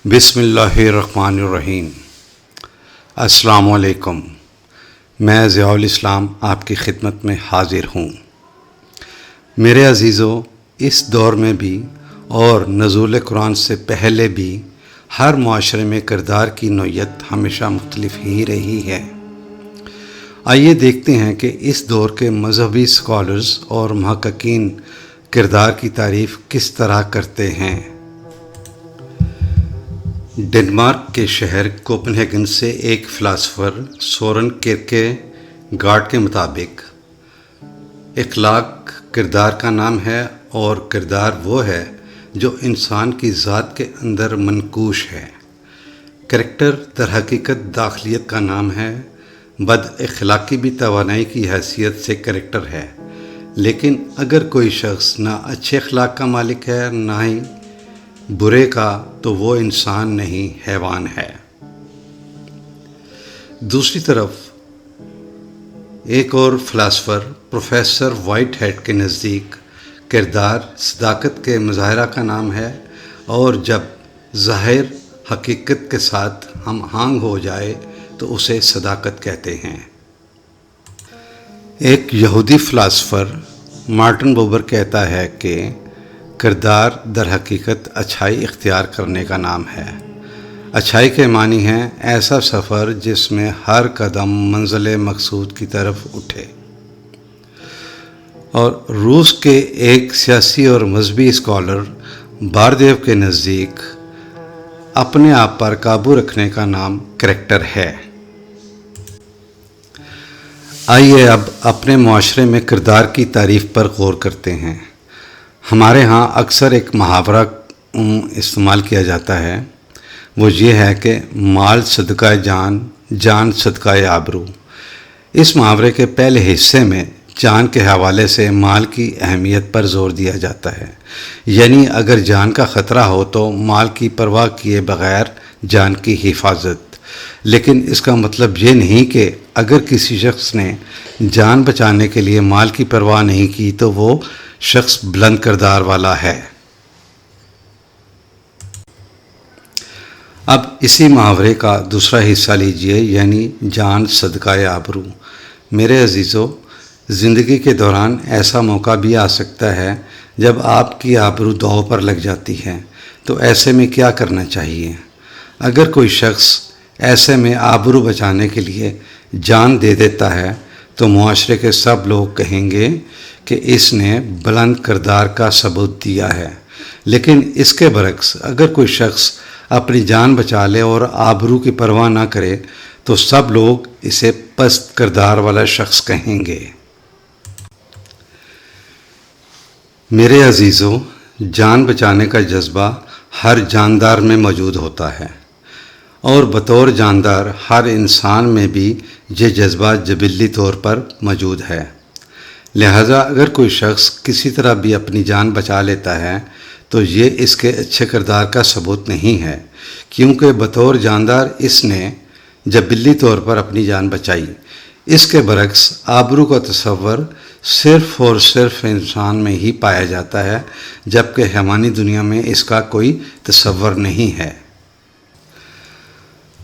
بسم اللہ الرحمن الرحیم۔ السلام علیکم۔ میں ضیاء الاسلام آپ کی خدمت میں حاضر ہوں۔ میرے عزیزو، اس دور میں بھی اور نزول قرآن سے پہلے بھی ہر معاشرے میں کردار کی نوعیت ہمیشہ مختلف ہی رہی ہے۔ آئیے دیکھتے ہیں کہ اس دور کے مذہبی اسکالرز اور محققین کردار کی تعریف کس طرح کرتے ہیں۔ ڈنمارک کے شہر کوپن ہیگن سے ایک فلاسفر سورن کیرکیگارڈ کے مطابق اخلاق کردار کا نام ہے، اور کردار وہ ہے جو انسان کی ذات کے اندر منقوش ہے۔ کریکٹر در حقیقت داخلیت کا نام ہے۔ بد اخلاقی بھی توانائی کی حیثیت سے کریکٹر ہے، لیکن اگر کوئی شخص نہ اچھے اخلاق کا مالک ہے نہ ہی برے کا، تو وہ انسان نہیں، حیوان ہے۔ دوسری طرف ایک اور فلاسفر پروفیسر وائٹ ہیڈ کے نزدیک کردار صداقت کے مظاہرہ کا نام ہے، اور جب ظاہر حقیقت کے ساتھ ہم آہنگ ہو جائے تو اسے صداقت کہتے ہیں۔ ایک یہودی فلاسفر مارٹن بوبر کہتا ہے کہ کردار در حقیقت اچھائی اختیار کرنے کا نام ہے۔ اچھائی کے معنی ہے ایسا سفر جس میں ہر قدم منزل مقصود کی طرف اٹھے۔ اور روس کے ایک سیاسی اور مذہبی اسکالر باردیو کے نزدیک اپنے آپ پر قابو رکھنے کا نام کریکٹر ہے۔ آئیے اب اپنے معاشرے میں کردار کی تعریف پر غور کرتے ہیں۔ ہمارے ہاں اکثر ایک محاورہ استعمال کیا جاتا ہے، وہ یہ ہے کہ مال صدقہ جان، جان صدقہ آبرو۔ اس محاورے کے پہلے حصے میں جان کے حوالے سے مال کی اہمیت پر زور دیا جاتا ہے، یعنی اگر جان کا خطرہ ہو تو مال کی پرواہ کیے بغیر جان کی حفاظت۔ لیکن اس کا مطلب یہ نہیں کہ اگر کسی شخص نے جان بچانے کے لیے مال کی پرواہ نہیں کی تو وہ شخص بلند کردار والا ہے۔ اب اسی محاورے کا دوسرا حصہ لیجئے، یعنی جان صدقہ آبرو۔ میرے عزیزو، زندگی کے دوران ایسا موقع بھی آ سکتا ہے جب آپ کی آبرو داؤ پر لگ جاتی ہے، تو ایسے میں کیا کرنا چاہیے؟ اگر کوئی شخص ایسے میں آبرو بچانے کے لیے جان دے دیتا ہے تو معاشرے کے سب لوگ کہیں گے کہ اس نے بلند کردار کا ثبوت دیا ہے۔ لیکن اس کے برعکس اگر کوئی شخص اپنی جان بچا لے اور آبرو کی پرواہ نہ کرے تو سب لوگ اسے پست کردار والا شخص کہیں گے۔ میرے عزیزو، جان بچانے کا جذبہ ہر جاندار میں موجود ہوتا ہے، اور بطور جاندار ہر انسان میں بھی یہ جذبہ جبلی طور پر موجود ہے۔ لہٰذا اگر کوئی شخص کسی طرح بھی اپنی جان بچا لیتا ہے تو یہ اس کے اچھے کردار کا ثبوت نہیں ہے، کیونکہ بطور جاندار اس نے جبلی طور پر اپنی جان بچائی۔ اس کے برعکس آبرو کا تصور صرف اور صرف انسان میں ہی پایا جاتا ہے، جبکہ حیوانی دنیا میں اس کا کوئی تصور نہیں ہے۔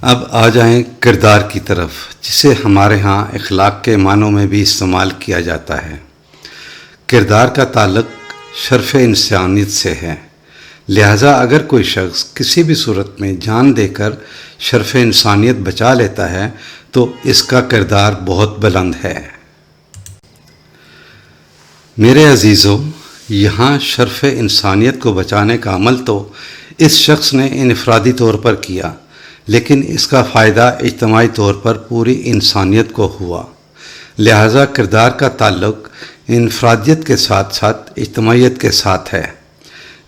اب آ جائیں کردار کی طرف، جسے ہمارے ہاں اخلاق کے معنوں میں بھی استعمال کیا جاتا ہے۔ کردار کا تعلق شرف انسانیت سے ہے، لہٰذا اگر کوئی شخص کسی بھی صورت میں جان دے کر شرف انسانیت بچا لیتا ہے تو اس کا کردار بہت بلند ہے۔ میرے عزیزو، یہاں شرف انسانیت کو بچانے کا عمل تو اس شخص نے انفرادی طور پر کیا، لیکن اس کا فائدہ اجتماعی طور پر پوری انسانیت کو ہوا۔ لہٰذا کردار کا تعلق انفرادیت کے ساتھ ساتھ اجتماعیت کے ساتھ ہے۔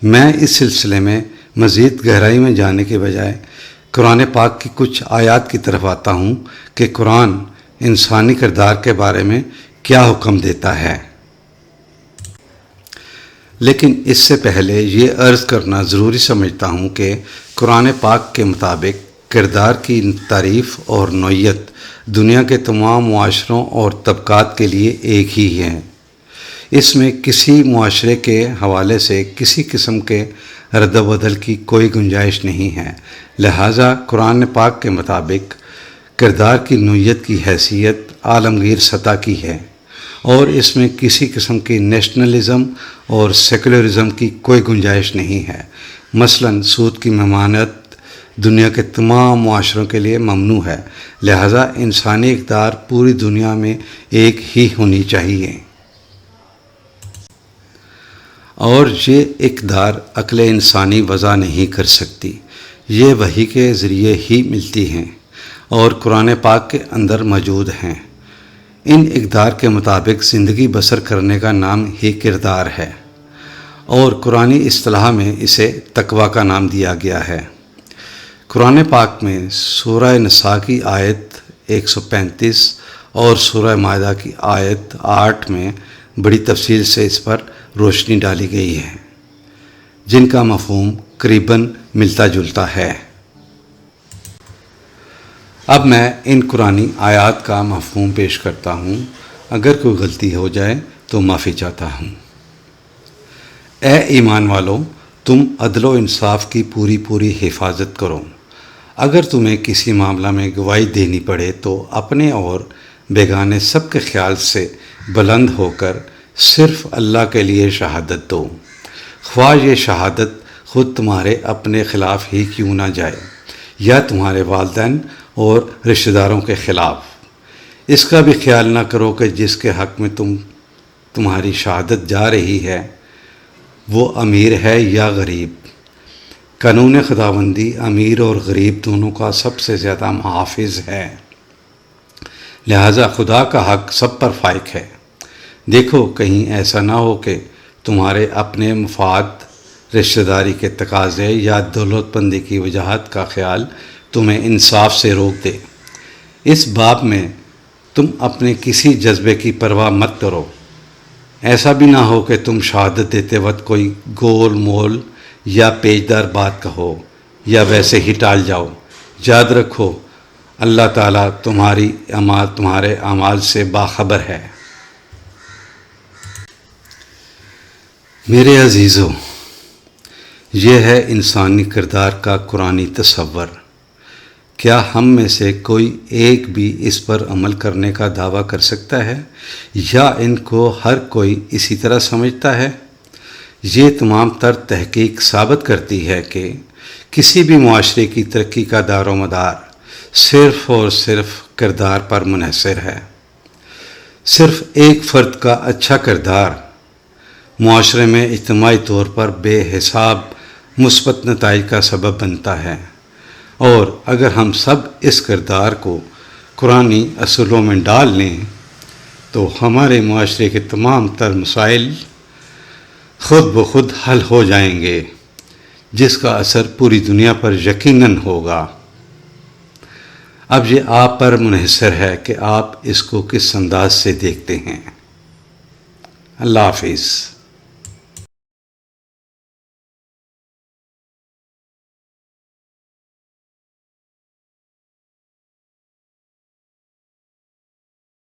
میں اس سلسلے میں مزید گہرائی میں جانے کے بجائے قرآن پاک کی کچھ آیات کی طرف آتا ہوں کہ قرآن انسانی کردار کے بارے میں کیا حکم دیتا ہے۔ لیکن اس سے پہلے یہ عرض کرنا ضروری سمجھتا ہوں کہ قرآن پاک کے مطابق کردار کی تعریف اور نوعیت دنیا کے تمام معاشروں اور طبقات کے لیے ایک ہی ہے۔ اس میں کسی معاشرے کے حوالے سے کسی قسم کے رد و بدل کی کوئی گنجائش نہیں ہے۔ لہٰذا قرآن پاک کے مطابق کردار کی نوعیت کی حیثیت عالمگیر سطح کی ہے، اور اس میں کسی قسم کی نیشنلزم اور سیکولرزم کی کوئی گنجائش نہیں ہے۔ مثلاً سود کی ممانعت دنیا کے تمام معاشروں کے لیے ممنوع ہے، لہٰذا انسانی اقدار پوری دنیا میں ایک ہی ہونی چاہیے، اور یہ اقدار عقل انسانی وضع نہیں کر سکتی، یہ وحی کے ذریعے ہی ملتی ہیں اور قرآن پاک کے اندر موجود ہیں۔ ان اقدار کے مطابق زندگی بسر کرنے کا نام ہی کردار ہے، اور قرآنی اصطلاح میں اسے تقویٰ کا نام دیا گیا ہے۔ قرآن پاک میں سورہ نساء کی آیت 135 اور سورہ مائدہ کی آیت 8 میں بڑی تفصیل سے اس پر روشنی ڈالی گئی ہے، جن کا مفہوم قریباً ملتا جلتا ہے۔ اب میں ان قرآنی آیات کا مفہوم پیش کرتا ہوں، اگر کوئی غلطی ہو جائے تو معافی چاہتا ہوں۔ اے ایمان والو، تم عدل و انصاف کی پوری حفاظت کرو۔ اگر تمہیں کسی معاملہ میں گواہی دینی پڑے تو اپنے اور بیگانے سب کے خیال سے بلند ہو کر صرف اللہ کے لیے شہادت دو، خواہ یہ شہادت خود تمہارے اپنے خلاف ہی کیوں نہ جائے یا تمہارے والدین اور رشتہ داروں کے خلاف۔ اس کا بھی خیال نہ کرو کہ جس کے حق میں تمہاری شہادت جا رہی ہے وہ امیر ہے یا غریب۔ قانون خداوندی امیر اور غریب دونوں کا سب سے زیادہ محافظ ہے، لہٰذا خدا کا حق سب پر فائق ہے۔ دیکھو کہیں ایسا نہ ہو کہ تمہارے اپنے مفاد، رشتہ داری کے تقاضے یا دولت مندی کی وجاہت کا خیال تمہیں انصاف سے روک دے۔ اس باب میں تم اپنے کسی جذبے کی پرواہ مت کرو۔ ایسا بھی نہ ہو کہ تم شہادت دیتے وقت کوئی گول مول یا پیچدار بات کہو یا ویسے ہی ٹال جاؤ۔ یاد رکھو اللہ تعالیٰ تمہارے اعمال سے باخبر ہے۔ میرے عزیزو، یہ ہے انسانی کردار کا قرآنی تصور۔ کیا ہم میں سے کوئی ایک بھی اس پر عمل کرنے کا دعویٰ کر سکتا ہے، یا ان کو ہر کوئی اسی طرح سمجھتا ہے؟ یہ تمام تر تحقیق ثابت کرتی ہے کہ کسی بھی معاشرے کی ترقی کا دار و مدار صرف اور صرف کردار پر منحصر ہے۔ صرف ایک فرد کا اچھا کردار معاشرے میں اجتماعی طور پر بے حساب مثبت نتائج کا سبب بنتا ہے، اور اگر ہم سب اس کردار کو قرآنی اصولوں میں ڈال لیں تو ہمارے معاشرے کے تمام تر مسائل خود بخود حل ہو جائیں گے، جس کا اثر پوری دنیا پر یقیناً ہوگا۔ اب یہ آپ پر منحصر ہے کہ آپ اس کو کس انداز سے دیکھتے ہیں۔ اللہ حافظ۔